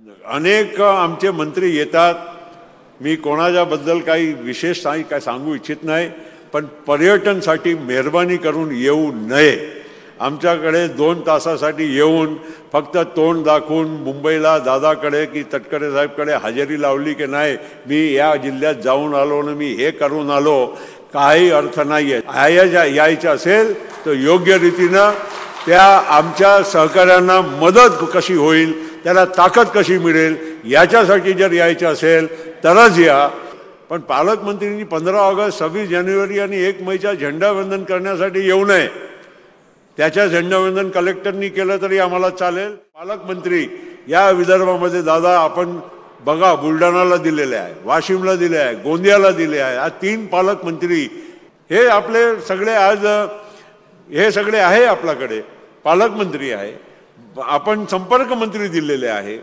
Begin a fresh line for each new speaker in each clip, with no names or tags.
अनेक आमचे मंत्री येतात, मी कोणाच्याबद्दल काही विशेष काय सांगू इच्छित नाही, पण पर्यटनसाठी मेहरबानी करून येऊ नये. आमच्याकडे 2 तासासाठी येऊन फक्त तोंड दाखवून मुंबईला दादाकडे की तटकरे साहेबकडे हजेरी लावली की नाही मी या जिल्ह्यात जाऊन आलो ना मी हे करून आलो, काही अर्थ नाही आहे. यायचं असेल तर योग्य रीतीनं त्या आमच्या सहकाऱ्यांना मदत कशी होईल, त्याला ताकद कशी मिळेल याच्यासाठी जर यायचं असेल तरच या. पण पालकमंत्र्यांनी 15 ऑगस्ट 26 जानेवारी आणि 1 मेचा झेंडावंदन करण्यासाठी येऊ नये. त्याच्या झेंडावंदन कलेक्टरनी केलं तरी आम्हाला चालेल. पालकमंत्री या विदर्भामध्ये दादा आपण बघा, बुलढाणाला दिलेले आहे, वाशिमला दिले आहे, गोंदियाला दिले आहे. हा 3 पालकमंत्री हे आपले सगळे आज हे सगळे आहे आपल्याकडे पालकमंत्री आहे, आपण संपर्क मंत्री दिलेले आहे.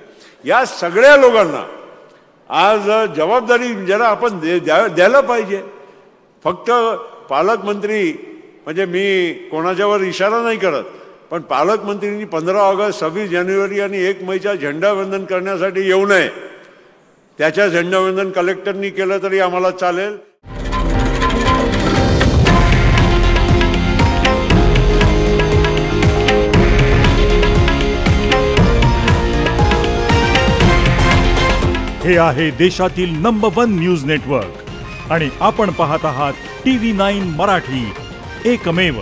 या सगळ्या लोकांना आज जबाबदारी जरा आपण द्यायला पाहिजे. फक्त पालकमंत्री म्हणजे मी कोणाच्यावर इशारा नाही करत, पण पालकमंत्र्यांनी 15 ऑगस्ट 26 जानेवारी आणि 1 मेचा झेंडावंदन करण्यासाठी येऊ नये. त्याच्या झेंडावंदन कलेक्टरनी केलं तरी आम्हाला चालेल.
हे आहे देशातील नंबर 1 न्यूज नेटवर्क आणि आपण पाहत आहात TV9 मराठी, एकमेव.